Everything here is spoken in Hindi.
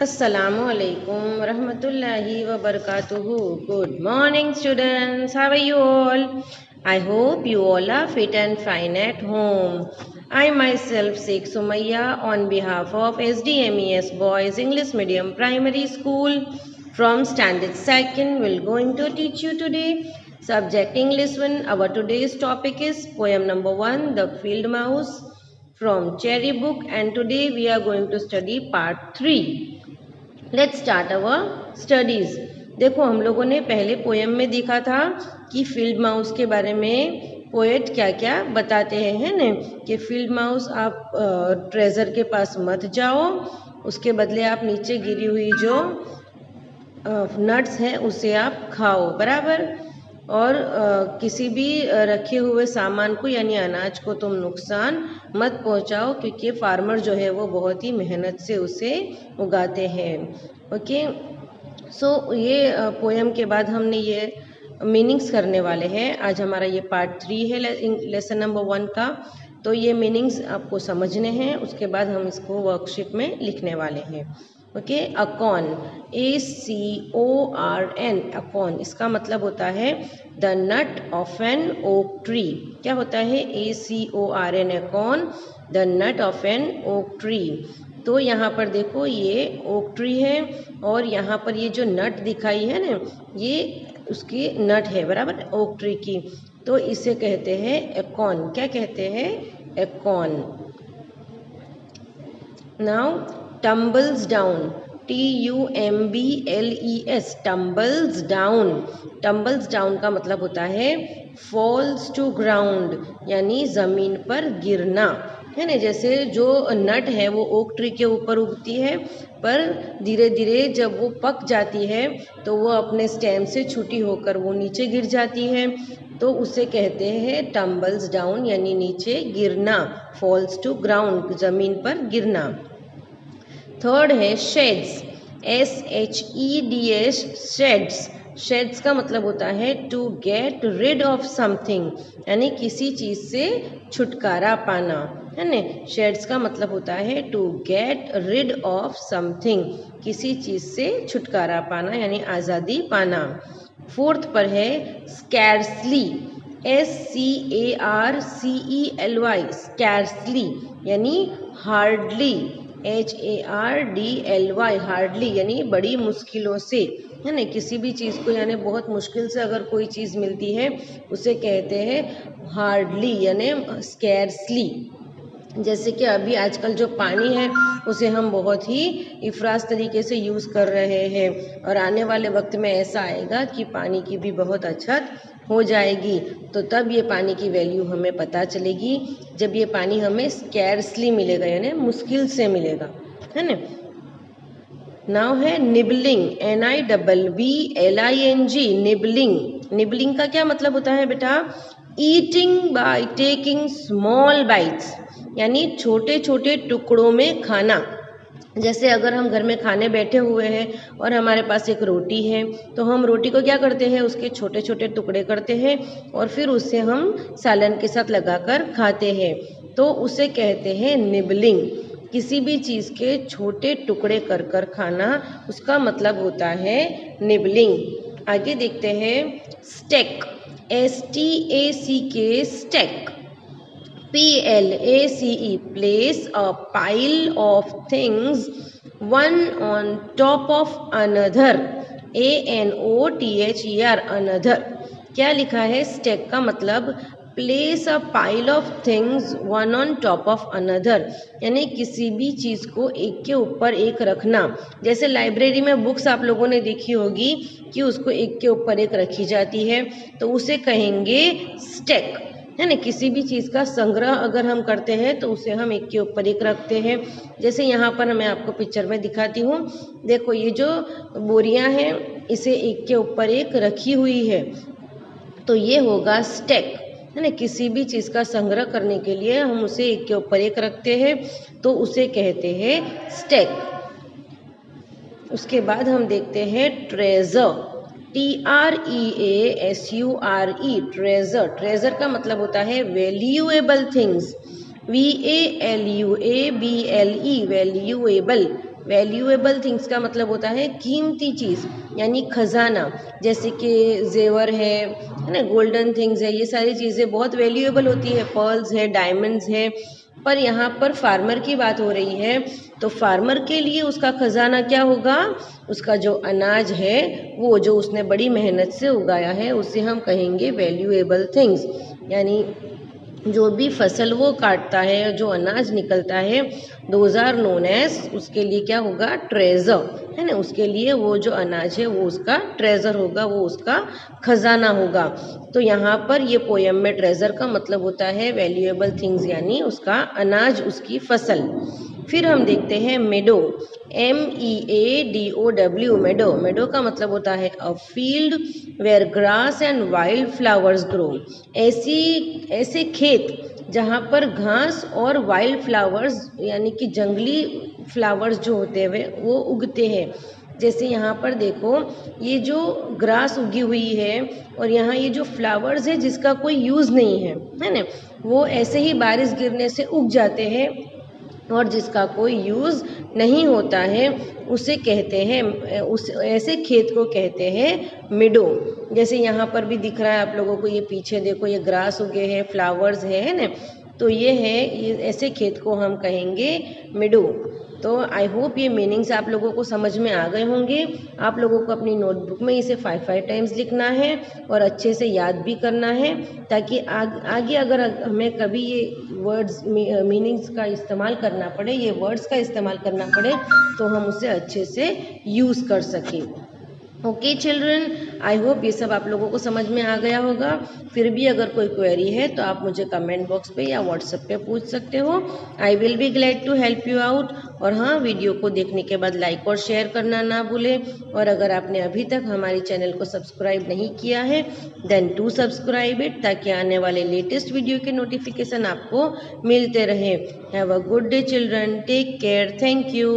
Assalamu alaikum warahmatullahi wabarakatuhu. Good morning, students. How are you all? I hope you all are fit and fine at home. I myself, Sheikh Sumaya, on behalf of SDMES Boys English Medium Primary School from Standard 2nd, will going to teach you today. Subject English 1. Our today's topic is poem number 1, The Field Mouse from Cherry Book, and today we are going to study part 3. Let's start our studies. देखो, हम लोगों ने पहले पोएम में देखा था कि फील्ड माउस के बारे में पोएट क्या क्या बताते हैं, है ना, कि फील्ड माउस आप ट्रेजर के पास मत जाओ, उसके बदले आप नीचे गिरी हुई जो नट्स हैं उसे आप खाओ, बराबर। और किसी भी रखे हुए सामान को यानी अनाज को तुम नुकसान मत पहुंचाओ, क्योंकि फार्मर जो है वो बहुत ही मेहनत से उसे उगाते हैं। ओके, सो ये पोएम के बाद हमने ये मीनिंग्स करने वाले हैं। आज हमारा ये पार्ट 3 है लेसन नंबर 1 का। तो ये मीनिंग्स आपको समझने हैं, उसके बाद हम इसको वर्कशीट में लिखने वाले हैं। ओके, अकॉन, ACORN, अकॉन, इसका मतलब होता है the nut of an oak tree. क्या होता है ACORN, acorn, the nut of an oak tree. तो यहाँ पर देखो, ये ओक ट्री है और यहाँ पर ये जो नट दिखाई है ना, ये उसकी नट है, बराबर, ओक ट्री की। तो इसे कहते हैं एकॉन। क्या कहते हैं? Acorn. Now tumbles down, TUMBLES, tumbles down. Tumbles down का मतलब होता है फॉल्स टू ग्राउंड, यानी ज़मीन पर गिरना, है ना। जैसे जो नट है वो ओक ट्री के ऊपर उगती है, पर धीरे धीरे जब वो पक जाती है तो वो अपने स्टेम से छूटी होकर वो नीचे गिर जाती है, तो उसे कहते हैं टम्बल्स डाउन, यानी नीचे गिरना, फॉल्स टू ग्राउंड, ज़मीन पर गिरना। थर्ड है शेड्स, SHEDS, शेड्स। शेड्स का मतलब होता है to get rid of something, यानी किसी चीज़ से छुटकारा पाना, है ना। शेड्स का मतलब होता है to get rid of something, किसी चीज़ से छुटकारा पाना यानी आज़ादी पाना। फोर्थ पर है स्कैर्सली, SCARCELY, स्कैर्सली यानी हार्डली, HARDLY, हार्डली यानी बड़ी मुश्किलों से, है ना। किसी भी चीज़ को यानी बहुत मुश्किल से अगर कोई चीज़ मिलती है उसे कहते हैं हार्डली यानी स्कैर्सली। जैसे कि अभी आजकल जो पानी है उसे हम बहुत ही इफराज तरीके से यूज़ कर रहे हैं, और आने वाले वक्त में ऐसा आएगा कि पानी की भी बहुत अछत हो जाएगी। तो तब ये पानी की वैल्यू हमें पता चलेगी जब ये पानी हमें स्कैर्सली मिलेगा, यानी मुश्किल से मिलेगा, है ना। नाउ है निबलिंग, NIBBLING, निबलिंग। निबलिंग का क्या मतलब होता है बेटा? Eating by taking small bytes, यानी छोटे छोटे टुकड़ों में खाना। जैसे अगर हम घर में खाने बैठे हुए हैं और हमारे पास एक रोटी है, तो हम रोटी को क्या करते हैं, उसके छोटे छोटे टुकड़े करते हैं और फिर उसे हम सालन के साथ लगाकर खाते हैं, तो उसे कहते हैं निबलिंग। किसी भी चीज़ के छोटे टुकड़े कर कर खाना, उसका मतलब होता है निबलिंग। आगे देखते हैं stack, STACK, stack, PLACE, place a pile of things one on top of another, ANOTHER, another। क्या लिखा है? स्टैक का मतलब place a pile of things one on top of another, यानी किसी भी चीज़ को एक के ऊपर एक रखना। जैसे लाइब्रेरी में बुक्स आप लोगों ने देखी होगी कि उसको एक के ऊपर एक रखी जाती है, तो उसे कहेंगे स्टैक, है ना। किसी भी चीज़ का संग्रह अगर हम करते हैं तो उसे हम एक के ऊपर एक रखते हैं। जैसे यहाँ पर मैं आपको पिक्चर में दिखाती हूँ, देखो ये जो बोरियाँ हैं इसे एक के ऊपर एक रखी हुई है, तो ये होगा स्टैक, है ना। किसी भी चीज़ का संग्रह करने के लिए हम उसे एक के ऊपर एक रखते हैं, तो उसे कहते हैं स्टैक। उसके बाद हम देखते हैं ट्रेजर, TREASURE, ट्रेजर। ट्रेजर का मतलब होता है valuable things, VALUABLE, valuable, valuable things का मतलब होता है कीमती चीज़, यानी खजाना, जैसे कि जेवर है ना, गोल्डन थिंग्स है, ये सारी चीज़ें बहुत वैल्यूएबल होती है, पर्ल्स है, डायमंड्स है। पर यहाँ पर फार्मर की बात हो रही है, तो फार्मर के लिए उसका खजाना क्या होगा? उसका जो अनाज है, वो जो उसने बड़ी मेहनत से उगाया है, उसे हम कहेंगे वैल्यूएबल थिंग्स। यानी जो भी फसल वो काटता है, जो अनाज निकलता है, दोज आर नोन एज, उसके लिए क्या होगा? ट्रेजर, है ना। उसके लिए वो जो अनाज है वो उसका ट्रेजर होगा, वो उसका खजाना होगा। तो यहाँ पर ये पोयम में ट्रेजर का मतलब होता है वैल्यूएबल थिंग्स, यानी उसका अनाज, उसकी फसल। फिर हम देखते हैं मेडो, MEADOW, मेडो। मेडो का मतलब होता है a field where grass and wild flowers grow. ऐसे खेत जहाँ पर घास और वाइल्ड फ्लावर्स यानी कि जंगली फ्लावर्स जो होते हुए वो उगते हैं। जैसे यहाँ पर देखो, ये जो ग्रास उगी हुई है और यहाँ ये जो फ्लावर्स है जिसका कोई यूज़ नहीं है ना, वो ऐसे ही बारिश गिरने से उग जाते हैं, और जिसका कोई यूज़ नहीं होता है उसे कहते हैं, उस ऐसे खेत को कहते हैं मिडो। जैसे यहाँ पर भी दिख रहा है आप लोगों को, ये पीछे देखो, ये ग्रास उगे हैं, फ्लावर्स है ना, तो ये है, ये ऐसे खेत को हम कहेंगे मिडो। तो आई होप ये मीनिंग्स आप लोगों को समझ में आ गए होंगे। आप लोगों को अपनी नोटबुक में इसे 5 टाइम्स लिखना है और अच्छे से याद भी करना है, ताकि आगे अगर हमें कभी ये वर्ड्स मीनिंग्स का इस्तेमाल करना पड़े, ये वर्ड्स का इस्तेमाल करना पड़े, तो हम उसे अच्छे से यूज़ कर सकें। ओके चिल्ड्रन, आई होप ये सब आप लोगों को समझ में आ गया होगा। फिर भी अगर कोई क्वेरी है तो आप मुझे कमेंट बॉक्स पे या व्हाट्सएप पे पूछ सकते हो। I will be glad to help you out. और हाँ, वीडियो को देखने के बाद लाइक और शेयर करना ना भूलें। और अगर आपने अभी तक हमारी चैनल को सब्सक्राइब नहीं किया है, देन टू सब्सक्राइब इट, ताकि आने वाले लेटेस्ट वीडियो के नोटिफिकेशन आपको मिलते रहे। Have a good day children, take care, thank you.